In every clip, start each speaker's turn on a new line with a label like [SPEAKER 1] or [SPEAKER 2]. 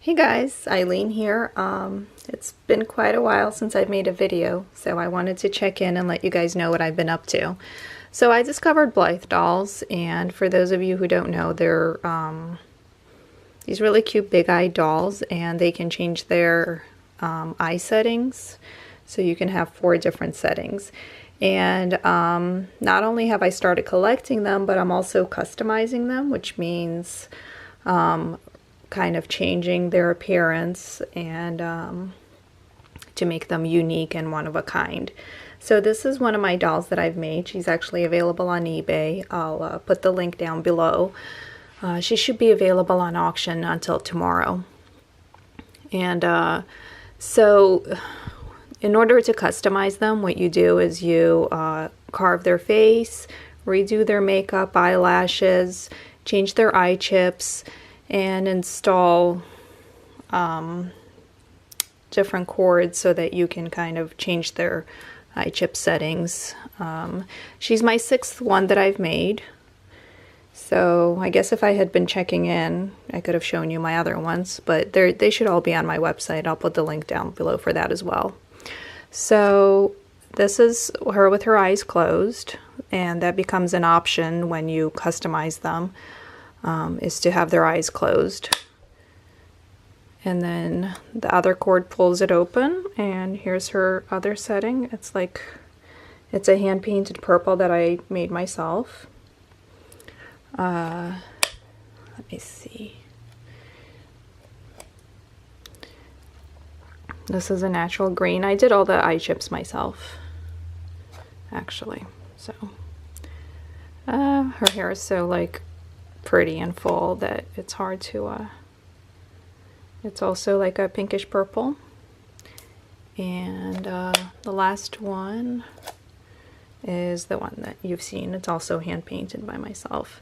[SPEAKER 1] Hey guys, Eileen here. It's been quite a while since I've made a video, so I wanted to check in and let you guys know what I've been up to. So I discovered Blythe dolls, and for those of you who don't know, they're these really cute big-eyed dolls, and they can change their eye settings. So you can have 4 different settings. And not only have I started collecting them, but I'm also customizing them, which means kind of changing their appearance and to make them unique and one of a kind. So this is one of my dolls that I've made. She's actually available on eBay. I'll put the link down below. She should be available on auction until tomorrow. And so in order to customize them, what you do is you carve their face, redo their makeup, eyelashes, change their eye chips, and install different cords so that you can kind of change their eye chip settings. She's my 6th one that I've made. So I guess if I had been checking in, I could have shown you my other ones, but they should all be on my website. I'll put the link down below for that as well. So this is her with her eyes closed, and that becomes an option when you customize them. Is to have their eyes closed. And then the other cord pulls it open, and here's her other setting. It's a hand-painted purple that I made myself. Let me see. This is a natural green. I did all the eye chips myself, actually. So her hair is so pretty and full that it's hard to it's also like a pinkish purple. And the last one is the one that you've seen. It's also hand painted by myself.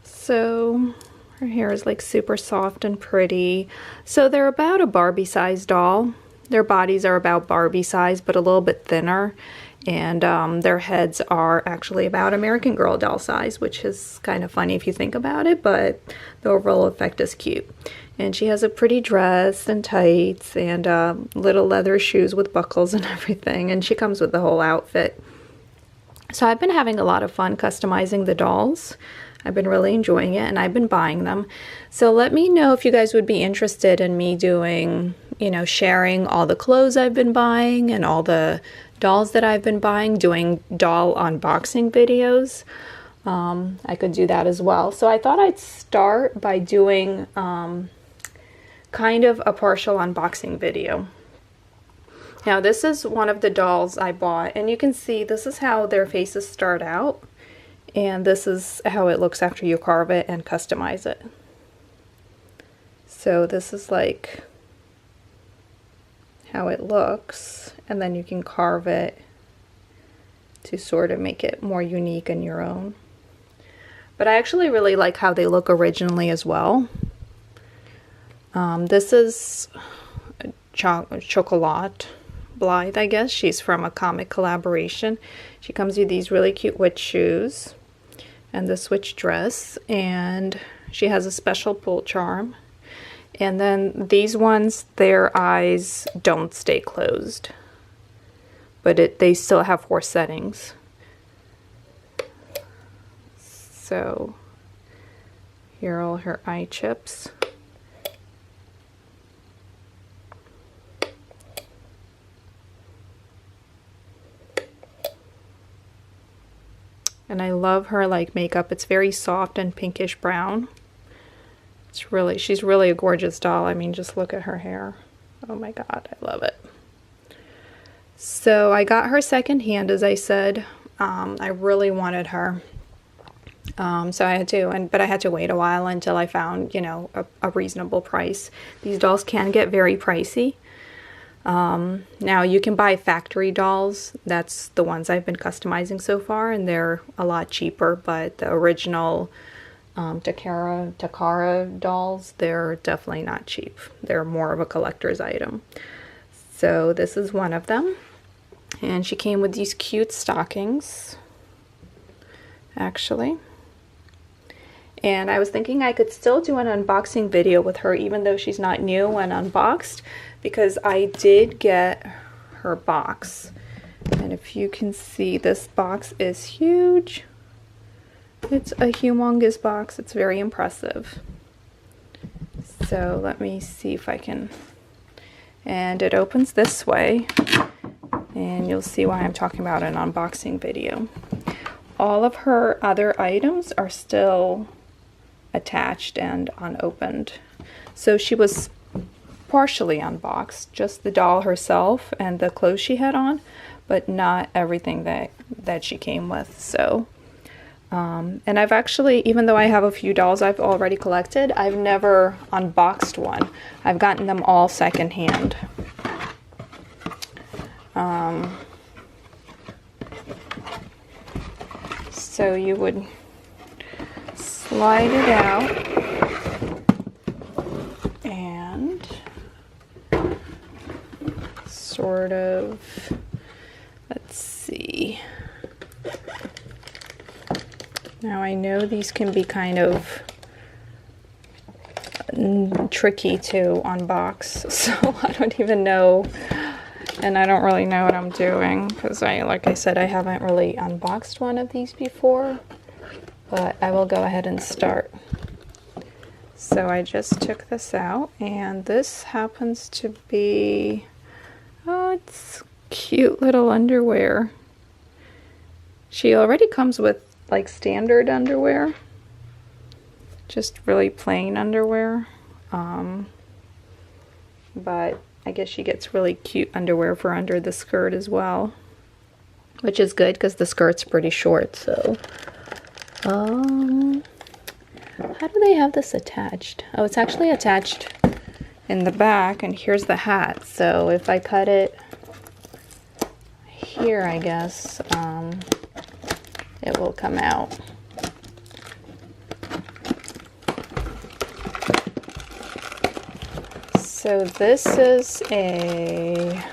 [SPEAKER 1] So her hair is like super soft and pretty. So they're about a Barbie size doll. Their bodies are about Barbie size but a little bit thinner. And their heads are actually about American Girl doll size, which is kind of funny if you think about it, but the overall effect is cute. And she has a pretty dress and tights and little leather shoes with buckles and everything, and she comes with the whole outfit. So I've been having a lot of fun customizing the dolls. I've been really enjoying it, and I've been buying them. So let me know if you guys would be interested in me doing, sharing all the clothes I've been buying and all the dolls that I've been buying, doing doll unboxing videos. I could do that as well. So I thought I'd start by doing kind of a partial unboxing video. Now this is one of the dolls I bought, and you can see this is how their faces start out, and this is how it looks after you carve it and customize it. So this is like how it looks, and then you can carve it to sort of make it more unique and your own. But I actually really like how they look originally as well. This is Chocolat, Blythe, I guess. She's from a comic collaboration. She comes with these really cute witch shoes and this witch dress, and she has a special pull charm. And then these ones, their eyes don't stay closed, but they still have 4 settings. So here are all her eye chips. And I love her makeup. It's very soft and pinkish brown. She's really a gorgeous doll. I mean, just look at her hair. Oh my God, I love it. So I got her secondhand, as I said. I really wanted her. So I had to, but I had to wait a while until I found, a reasonable price. These dolls can get very pricey. Now you can buy factory dolls. That's the ones I've been customizing so far, and they're a lot cheaper, but the original Takara dolls, they're definitely not cheap. They're more of a collector's item. So this is one of them, and she came with these cute stockings, actually. And I was thinking I could still do an unboxing video with her even though she's not new when unboxed, because I did get her box. And if you can see, this box is huge. It's a humongous box. It's very impressive. So let me see if I can, and it opens this way, and you'll see why I'm talking about an unboxing video. All of her other items are still attached and unopened. So she was partially unboxed, just the doll herself and the clothes she had on, but not everything that she came with. So and I've actually, even though I have a few dolls I've already collected, I've never unboxed one. I've gotten them all secondhand. So you would slide it out and sort of, let's see. Now I know these can be kind of tricky to unbox, so I don't even know, and I don't really know what I'm doing because like I said, I haven't really unboxed one of these before, but I will go ahead and start. So I just took this out, and this happens to be, oh, it's cute little underwear. She already comes with like standard underwear, just really plain underwear, but I guess she gets really cute underwear for under the skirt as well, which is good because the skirt's pretty short. So how do they have this attached? Oh, it's actually attached in the back, and here's the hat. So if I cut it here, I guess it will come out. So this is a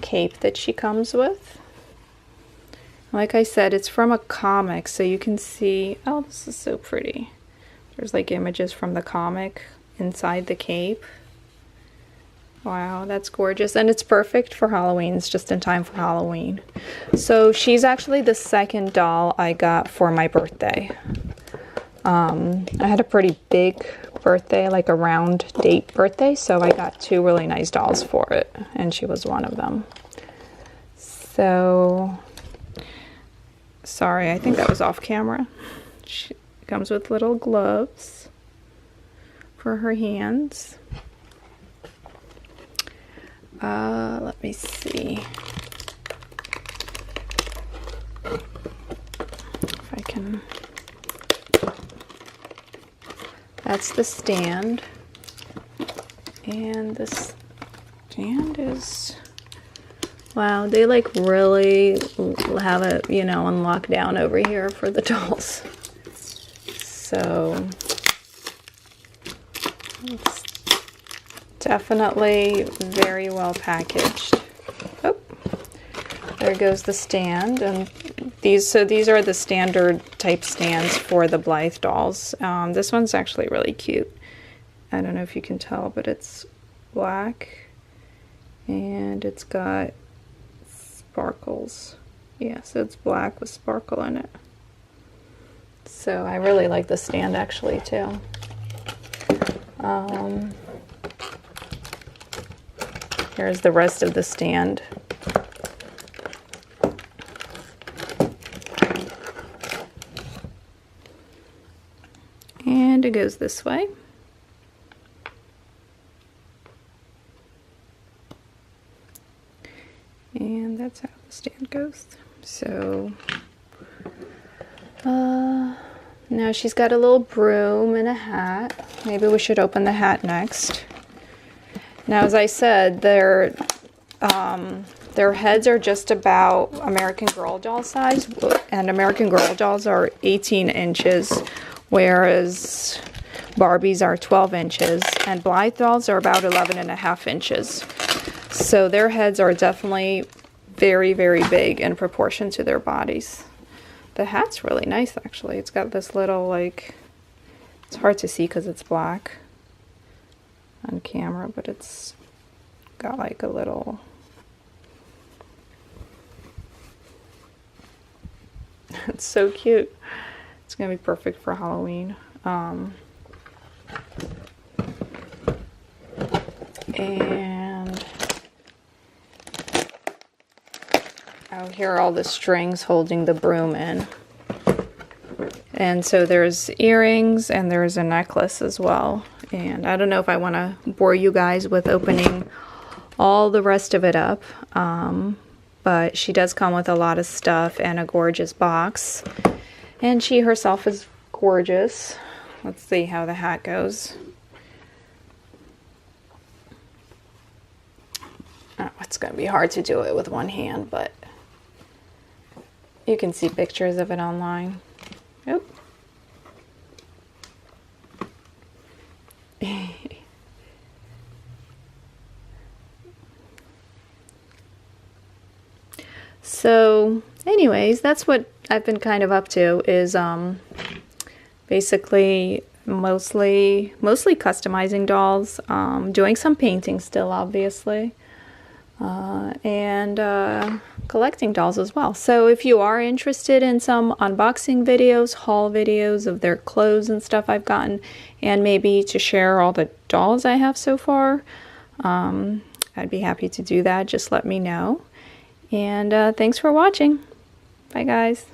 [SPEAKER 1] cape that she comes with. Like I said, it's from a comic, so you can see, oh, this is so pretty. There's like images from the comic inside the cape. Wow, that's gorgeous, and it's perfect for Halloween. It's just in time for Halloween. So she's actually the second doll I got for my birthday. I had a pretty big birthday, like a round date birthday, so I got two really nice dolls for it, and she was one of them. So, sorry, I think that was off camera. She comes with little gloves for her hands. Let me see if I can. That's the stand, and this stand is, wow, they like really have it, you know, on lockdown over here for the dolls. So it's definitely very well packaged. Oh, there goes the stand, and these are the standard type stands for the Blythe dolls. This one's actually really cute. I don't know if you can tell, but it's black and it's got sparkles. Yeah, so it's black with sparkle in it. So I really like the stand actually too. Here's the rest of the stand. And it goes this way. And that's how the stand goes. So, now she's got a little broom and a hat. Maybe we should open the hat next. Now, as I said, their heads are just about American Girl doll size, and American Girl dolls are 18 inches, whereas Barbies are 12 inches, and Blythe dolls are about 11.5 inches. So their heads are definitely very, very big in proportion to their bodies. The hat's really nice, actually. It's got this little, like, It's hard to see because it's black on camera, but it's got like a little... It's so cute. It's gonna be perfect for Halloween. And out here are all the strings holding the broom in. And so there's earrings and there's a necklace as well. And I don't know if I want to bore you guys with opening all the rest of it up. But she does come with a lot of stuff and a gorgeous box. And she herself is gorgeous. Let's see how the hat goes. Oh, it's going to be hard to do it with one hand, but you can see pictures of it online. Oop. So anyways, that's what I've been kind of up to, is basically mostly customizing dolls, doing some painting still, obviously, and collecting dolls as well. So if you are interested in some unboxing videos, haul videos of their clothes and stuff I've gotten, and maybe to share all the dolls I have so far, I'd be happy to do that. Just let me know. And thanks for watching. Bye, guys.